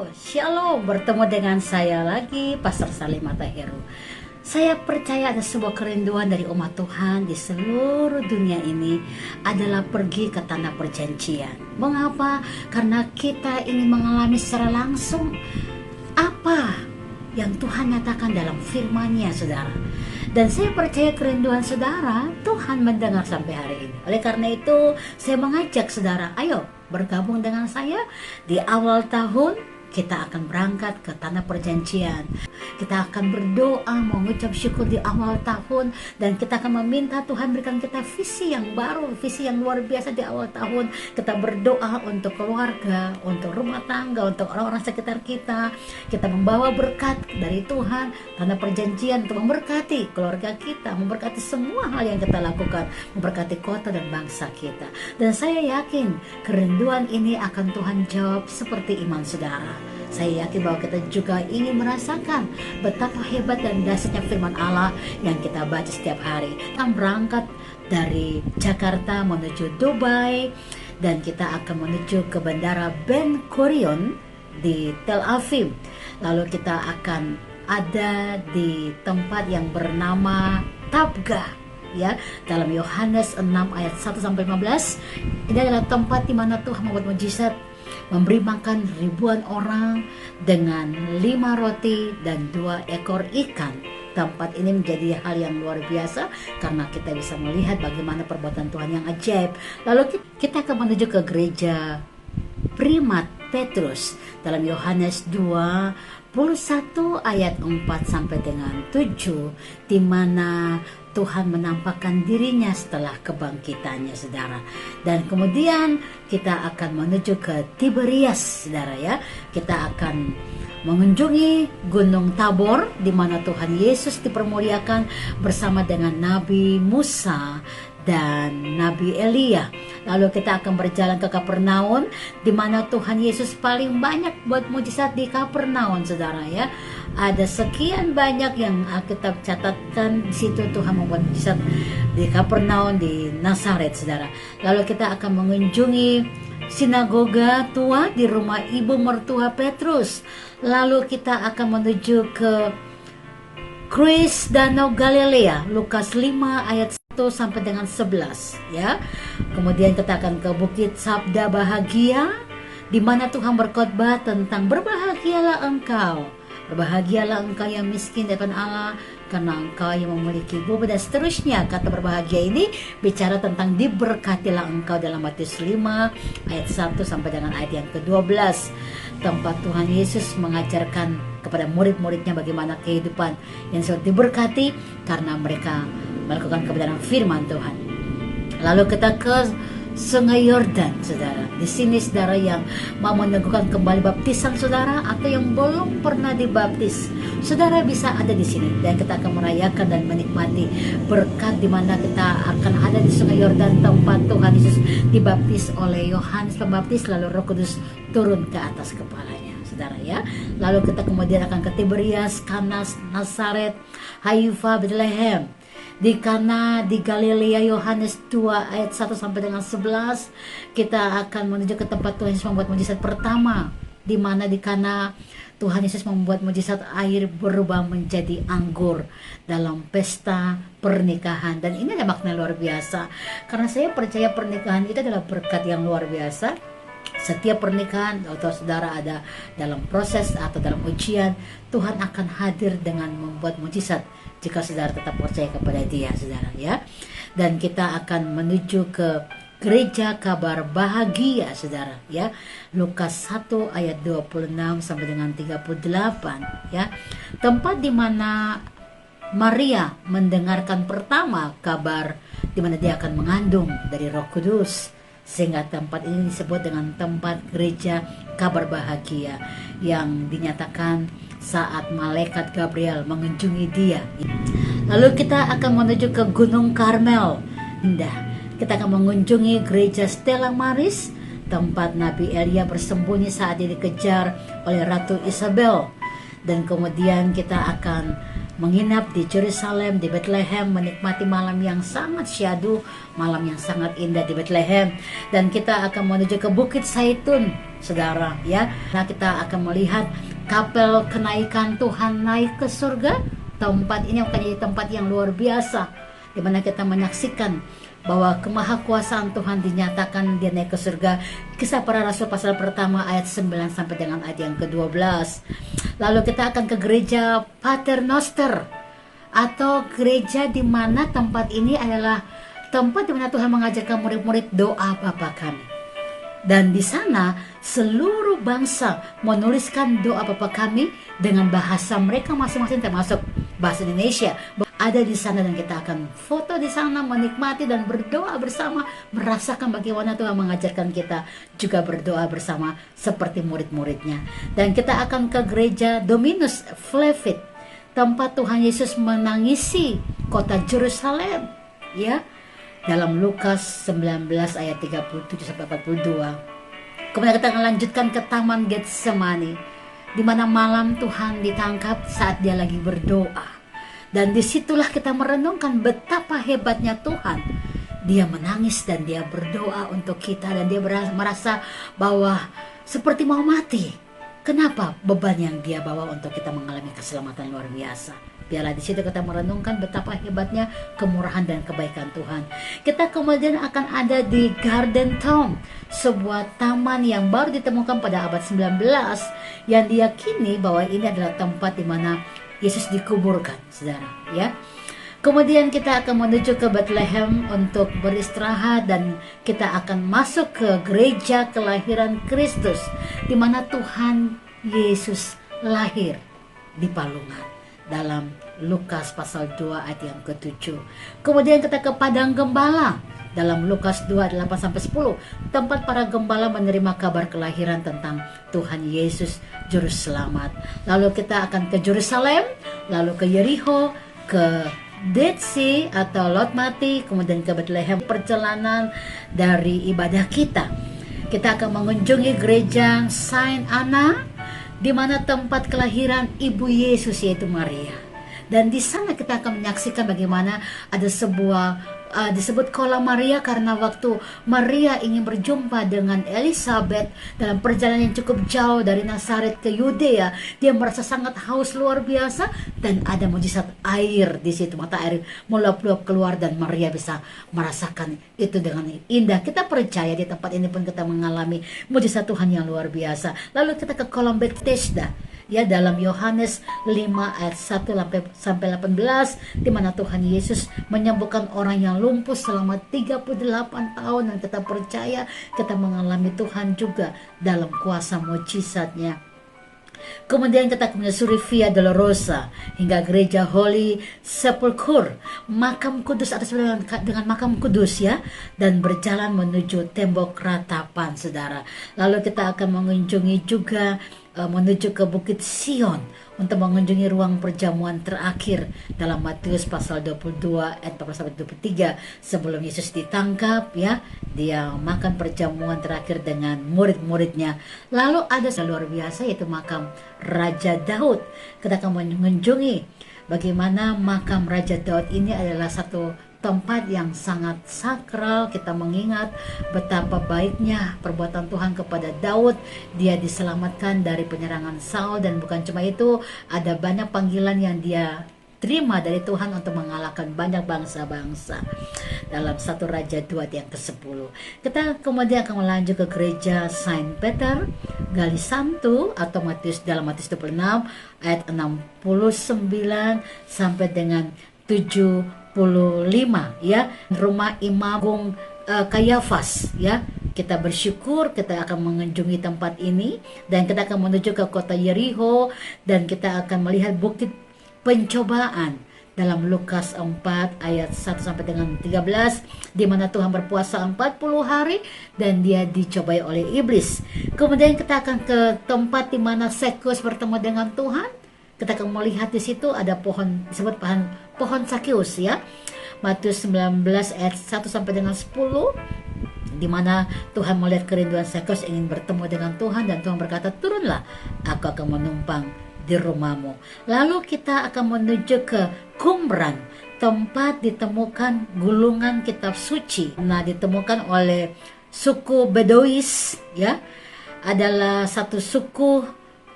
Shalom, bertemu dengan saya lagi, Pastor Salimata Heru. Saya percaya ada sebuah kerinduan dari umat Tuhan di seluruh dunia ini adalah pergi ke tanah perjanjian. Mengapa? Karena kita ingin mengalami secara langsung apa yang Tuhan nyatakan dalam firman-Nya, saudara. Dan saya percaya kerinduan saudara Tuhan mendengar sampai hari ini. Oleh karena itu, saya mengajak saudara, ayo bergabung dengan saya di awal tahun. Kita akan berangkat ke tanah perjanjian. Kita akan berdoa, mengucap syukur di awal tahun, dan kita akan meminta Tuhan berikan kita visi yang baru, visi yang luar biasa di awal tahun. Kita berdoa untuk keluarga, untuk rumah tangga, untuk orang-orang sekitar kita. Kita membawa berkat dari Tuhan, tanah perjanjian untuk memberkati keluarga kita, memberkati semua hal yang kita lakukan, memberkati kota dan bangsa kita. Dan saya yakin kerinduan ini akan Tuhan jawab seperti iman saudara. Saya yakin bahwa kita juga ingin merasakan betapa hebat dan dahsyatnya firman Allah yang kita baca setiap hari. Kita berangkat dari Jakarta menuju Dubai, dan kita akan menuju ke Bandara Ben Gurion di Tel Aviv. Lalu kita akan ada di tempat yang bernama Tabgha, ya, dalam Yohanes 6 ayat 1 sampai 15. Ini adalah tempat di mana Tuhan membuat mujizat, memberi makan ribuan orang dengan 5 roti dan 2 ekor ikan. Tempat ini menjadi hal yang luar biasa karena kita bisa melihat bagaimana perbuatan Tuhan yang ajaib. Lalu kita akan menuju ke gereja Primat Petrus dalam Yohanes 21 ayat 4 sampai dengan 7, di mana Tuhan menampakkan dirinya setelah kebangkitannya, saudara. Dan kemudian kita akan menuju ke Tiberias, saudara, ya. Kita akan mengunjungi Gunung Tabor, di mana Tuhan Yesus dipermuliakan bersama dengan Nabi Musa dan Nabi Elia. Lalu kita akan berjalan ke Kapernaum, di mana Tuhan Yesus paling banyak buat mujizat di Kapernaum, saudara, ya. Ada sekian banyak yang Alkitab catatkan di situ Tuhan membuat mujizat di Kapernaum, di Nazaret, saudara. Lalu kita akan mengunjungi sinagoga tua di rumah ibu mertua Petrus. Lalu kita akan menuju ke Kruis Danau Galilea, Lukas 5 ayat 1 sampai dengan 11, ya. Kemudian kita akan ke Bukit Sabda Bahagia, di mana Tuhan berkhotbah tentang berbahagialah engkau. Berbahagialah engkau yang miskin di depan Allah, karena engkau yang memiliki bumi, dan seterusnya. Kata berbahagia ini bicara tentang diberkatilah engkau dalam Matius 5 ayat 1 sampai dengan ayat yang ke-12. Tempat Tuhan Yesus mengajarkan kepada murid-muridnya bagaimana kehidupan yang sangat diberkati karena mereka melakukan kebenaran firman Tuhan. Lalu kita ke Sungai Yordan, saudara. Di sini saudara yang mau meneguhkan kembali baptisan saudara atau yang belum pernah dibaptis, saudara bisa ada di sini, dan kita akan merayakan dan menikmati berkat di mana kita akan ada di Sungai Yordan, tempat Tuhan Yesus dibaptis oleh Yohanes Pembaptis, lalu Roh Kudus turun ke atas kepalanya, saudara, ya. Lalu kita kemudian akan ke Tiberias, Kana, Nazaret, Haifa, Bethlehem. Di Kana di Galilea, Yohanes 2 ayat 1 sampai dengan 11, kita akan menuju ke tempat Tuhan Yesus membuat mujizat pertama, di mana di Kana Tuhan Yesus membuat mujizat air berubah menjadi anggur dalam pesta pernikahan. Dan ini ada makna luar biasa, karena saya percaya pernikahan itu adalah berkat yang luar biasa. Setiap pernikahan atau saudara ada dalam proses atau dalam ujian, Tuhan akan hadir dengan membuat mujizat jika saudara tetap percaya kepada Dia, saudara, ya. Dan kita akan menuju ke gereja kabar bahagia, saudara, ya. Lukas 1 ayat 26 sampai dengan 38, ya. Tempat di mana Maria mendengarkan pertama kabar di mana dia akan mengandung dari Roh Kudus, sehingga tempat ini disebut dengan tempat gereja kabar bahagia, yang dinyatakan saat malaikat Gabriel mengunjungi dia. Lalu kita akan menuju ke Gunung Karmel. Indah. Kita akan mengunjungi gereja Stella Maris, tempat Nabi Elia bersembunyi saat dia dikejar oleh Ratu Isabel. Dan kemudian kita akan menginap di Jerusalem, di Bethlehem, menikmati malam yang sangat syahdu, malam yang sangat indah di Bethlehem. Dan kita akan menuju ke Bukit Zaitun, saudara, ya. Nah, kita akan melihat kapel kenaikan Tuhan naik ke surga. Tempat ini akan jadi tempat yang luar biasa, di mana kita menyaksikan bahwa kemahakuasaan Tuhan dinyatakan, dia naik ke surga. Kisah Para Rasul pasal pertama ayat 9 sampai dengan ayat yang ke-12. Lalu kita akan ke gereja Pater Noster, atau gereja di mana tempat ini adalah tempat di mana Tuhan mengajarkan murid-murid doa Bapa kami. Dan di sana seluruh bangsa menuliskan doa Bapa kami dengan bahasa mereka masing-masing, termasuk bahasa Indonesia. Ada di sana, dan kita akan foto di sana, menikmati dan berdoa bersama, merasakan bagaimana Tuhan mengajarkan kita juga berdoa bersama seperti murid-muridnya. Dan kita akan ke gereja Dominus Flevit, tempat Tuhan Yesus menangisi kota Jerusalem, ya, dalam Lukas 19 ayat 37 sampai 42. Kemudian kita akan lanjutkan ke Taman Getsemani, di mana malam Tuhan ditangkap saat dia lagi berdoa. Dan disitulah kita merenungkan betapa hebatnya Tuhan. Dia menangis dan dia berdoa untuk kita, dan dia merasa bahwa seperti mau mati. Kenapa? Beban yang dia bawa untuk kita mengalami keselamatan luar biasa. Biarlah di situ kita merenungkan betapa hebatnya kemurahan dan kebaikan Tuhan. Kita kemudian akan ada di Garden Tomb, sebuah taman yang baru ditemukan pada abad 19, yang diyakini bahwa ini adalah tempat di mana Yesus dikuburkan, saudara, ya. Kemudian kita akan menuju ke Bethlehem untuk beristirahat, dan kita akan masuk ke gereja kelahiran Kristus, di mana Tuhan Yesus lahir di palungan, dalam Lukas pasal 2 ayat yang ke-7. Kemudian kita ke Padang Gembala, dalam Lukas 2 8 sampai 10, tempat para gembala menerima kabar kelahiran tentang Tuhan Yesus juru selamat. Lalu kita akan ke Jerusalem, lalu ke Yericho, ke Dead Sea atau Laut Mati, kemudian ke Bethlehem. Perjalanan dari ibadah kita akan mengunjungi gereja Saint Anna, di mana tempat kelahiran Ibu Yesus, yaitu Maria. Dan di sana kita akan menyaksikan bagaimana ada sebuah disebut kolam Maria, karena waktu Maria ingin berjumpa dengan Elizabeth dalam perjalanan yang cukup jauh dari Nazaret ke Yudea, dia merasa sangat haus luar biasa, dan ada mujizat air di situ, mata air meluap-luap keluar, dan Maria bisa merasakan itu dengan indah. Kita percaya di tempat ini pun kita mengalami mujizat Tuhan yang luar biasa. Lalu kita ke kolam Bethesda, ya, dalam Yohanes 5 ayat 1 sampai 18, di mana Tuhan Yesus menyembuhkan orang yang lumpuh selama 38 tahun, dan kita percaya kita mengalami Tuhan juga dalam kuasa mujizatnya. Kemudian kita menyusuri Via Dolorosa hingga gereja Holy Sepulchre, makam kudus, atas dengan makam kudus, ya, dan berjalan menuju tembok ratapan, saudara. Lalu kita akan mengunjungi juga menuju ke Bukit Sion untuk mengunjungi ruang perjamuan terakhir dalam Matius pasal 22 ayat 14-23, sebelum Yesus ditangkap, ya, dia makan perjamuan terakhir dengan murid-muridnya. Lalu ada luar biasa, yaitu makam Raja Daud. Kita akan mengunjungi bagaimana makam Raja Daud ini adalah satu tempat yang sangat sakral. Kita mengingat betapa baiknya perbuatan Tuhan kepada Daud. Dia diselamatkan dari penyerangan Saul, dan bukan cuma itu, ada banyak panggilan yang dia terima dari Tuhan untuk mengalahkan banyak bangsa-bangsa dalam 1 Raja 2 yang ke-10. Kita kemudian akan melanjut ke gereja Saint Peter Galisantu, atau dalam Matius 26 ayat 69 sampai dengan 75, ya, rumah Imam Agung Kayafas, ya. Kita bersyukur kita akan mengunjungi tempat ini, dan kita akan menuju ke kota Yericho, dan kita akan melihat bukit pencobaan dalam Lukas 4 ayat 1 sampai dengan 13, di mana Tuhan berpuasa 40 hari dan dia dicobai oleh iblis. Kemudian kita akan ke tempat di mana Zekeus bertemu dengan Tuhan. Kita akan melihat di situ ada pohon, disebut pohon Sakeus, ya. Matius 19 ayat 1 sampai dengan 10, di mana Tuhan melihat kerinduan Zekeus ingin bertemu dengan Tuhan, dan Tuhan berkata, turunlah, aku akan menumpang di rumahmu. Lalu kita akan menuju ke Qumran, tempat ditemukan gulungan kitab suci. Nah, ditemukan oleh suku Bedois, ya, adalah satu suku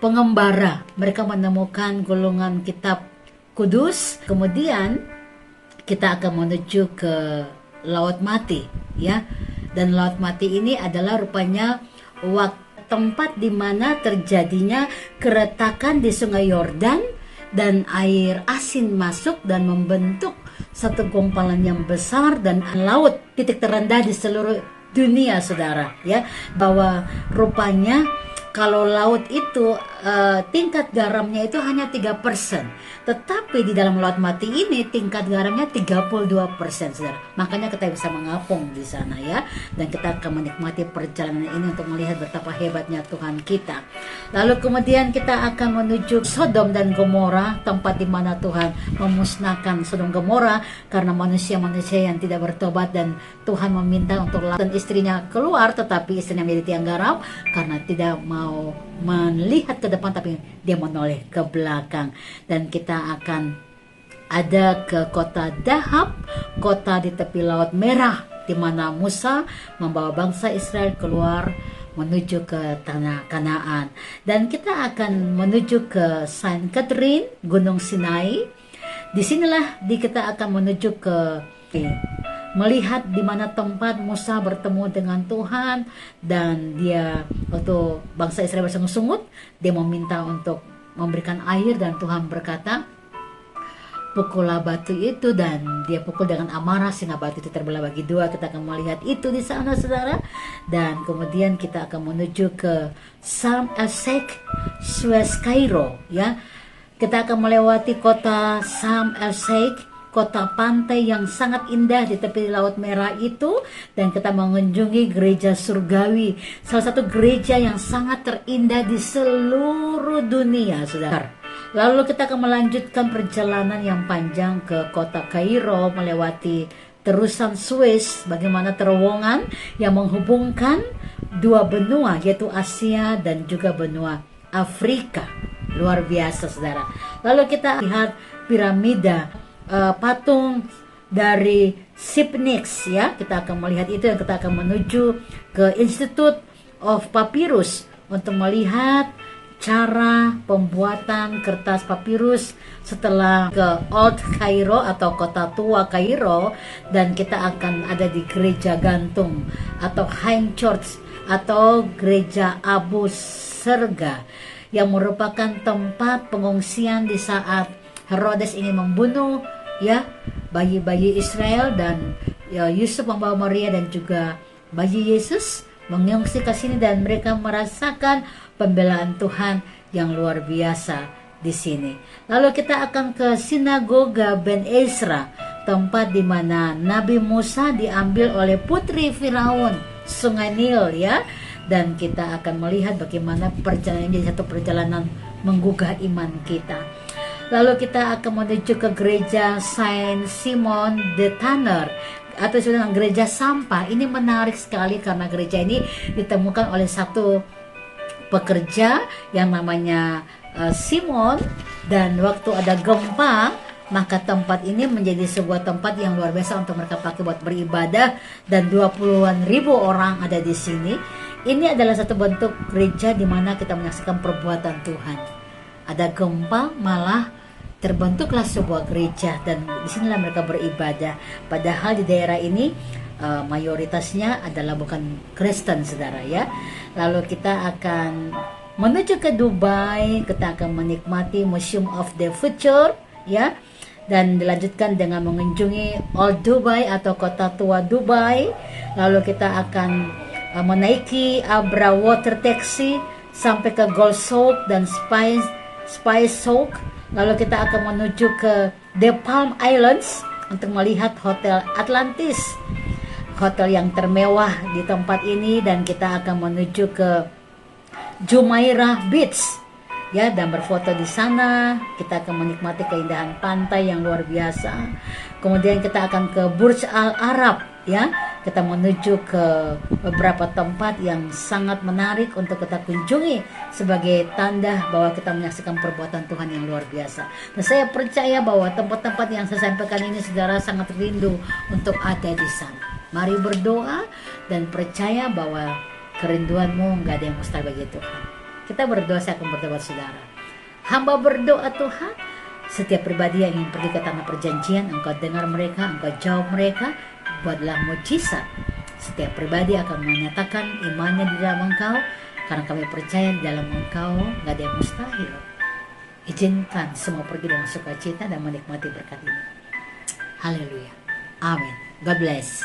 pengembara. Mereka menemukan gulungan kitab kudus. Kemudian kita akan menuju ke Laut Mati, ya. Dan Laut Mati ini adalah rupanya tempat di mana terjadinya keretakan di Sungai Yordan dan air asin masuk dan membentuk satu gumpalan yang besar dan laut titik terendah di seluruh dunia, saudara, ya. Bahwa rupanya kalau laut itu tingkat garamnya itu hanya 3%, tetapi di dalam Laut Mati ini tingkat garamnya 32%, saudara. Makanya kita bisa mengapung di sana, ya. Dan kita akan menikmati perjalanan ini untuk melihat betapa hebatnya Tuhan kita. Lalu kemudian kita akan menuju Sodom dan Gomora, tempat di mana Tuhan memusnahkan Sodom Gomora karena manusia-manusia yang tidak bertobat, dan Tuhan meminta untuk dan istrinya keluar, tetapi istrinya menjadi tiang garam karena tidak mau melihat ke depan, tapi dia menoleh ke belakang. Dan kita akan ada ke kota Dahab, kota di tepi Laut Merah, di mana Musa membawa bangsa Israel keluar menuju ke tanah Kanaan. Dan kita akan menuju ke Saint Catherine, Gunung Sinai. Disinilah kita akan menuju ke melihat di mana tempat Musa bertemu dengan Tuhan, dan dia waktu bangsa Israel bersungut-sungut, dia meminta untuk memberikan air, dan Tuhan berkata, pukullah batu itu, dan dia pukul dengan amarah sehingga batu itu terbelah bagi dua. Kita akan melihat itu di sana, saudara. Dan kemudian kita akan menuju ke Sharm el-Sheikh, Suez, Kairo, ya. Kita akan melewati kota Sharm el-Sheikh, kota pantai yang sangat indah di tepi Laut Merah itu, dan kita mengunjungi gereja surgawi, salah satu gereja yang sangat terindah di seluruh dunia, saudara. Lalu kita akan melanjutkan perjalanan yang panjang ke kota Kairo, melewati terusan Suez, bagaimana terowongan yang menghubungkan dua benua, yaitu Asia dan juga benua Afrika. Luar biasa, saudara. Lalu kita lihat piramida, patung dari Sphinx, ya. Kita akan melihat itu, dan kita akan menuju ke Institute of Papyrus untuk melihat cara pembuatan kertas papirus setelah ke Old Cairo atau kota tua Kairo. Dan kita akan ada di gereja gantung atau High Church atau gereja Abu Serga, yang merupakan tempat pengungsian di saat Herodes ingin membunuh, ya, bayi-bayi Israel, dan ya, Yusuf membawa Maria dan juga bayi Yesus mengungsi ke sini, dan mereka merasakan pembelaan Tuhan yang luar biasa di sini. Lalu kita akan ke sinagoga Ben Ezra, tempat di mana Nabi Musa diambil oleh putri Firaun, Sungai Nil, ya. Dan kita akan melihat bagaimana perjalanan ini satu perjalanan menggugah iman kita. Lalu kita akan menuju ke gereja Saint Simon the Tanner atau disebut gereja sampah. Ini menarik sekali karena gereja ini ditemukan oleh satu pekerja yang namanya Simon, dan waktu ada gempa, maka tempat ini menjadi sebuah tempat yang luar biasa untuk mereka pakai buat beribadah, dan 20-an ribu orang ada di sini. Ini adalah satu bentuk gereja di mana kita menyaksikan perbuatan Tuhan. Ada gempa, malah terbentuklah sebuah gereja, dan disinilah mereka beribadah. Padahal di daerah ini mayoritasnya adalah bukan Kristen, saudara, ya. Lalu kita akan menuju ke Dubai, kita akan menikmati Museum of the Future, ya. Dan dilanjutkan dengan mengunjungi Old Dubai atau kota tua Dubai. Lalu kita akan menaiki Abra Water Taxi sampai ke Gold Souk dan Spice Souk. Lalu kita akan menuju ke The Palm Islands untuk melihat Hotel Atlantis, hotel yang termewah di tempat ini. Dan kita akan menuju ke Jumeirah Beach, ya, dan berfoto di sana. Kita akan menikmati keindahan pantai yang luar biasa. Kemudian kita akan ke Burj Al Arab, ya, kita menuju ke beberapa tempat yang sangat menarik untuk kita kunjungi sebagai tanda bahwa kita menyaksikan perbuatan Tuhan yang luar biasa. Dan saya percaya bahwa tempat-tempat yang saya sampaikan ini saudara sangat rindu untuk ada di sana. Mari berdoa dan percaya bahwa kerinduanmu nggak ada yang mustahil bagi Tuhan. Kita berdoa, saya akan berdoa saudara. Hamba berdoa Tuhan, setiap pribadi yang ingin pergi ke tanah perjanjian, Engkau dengar mereka, Engkau jawab mereka, buatlah mujizat. Setiap pribadi akan menyatakan imannya di dalam Engkau, karena kami percaya di dalam Engkau gak ada yang mustahil. Izinkan semua pergi dengan sukacita dan menikmati berkat ini. Haleluya. Amin. God bless.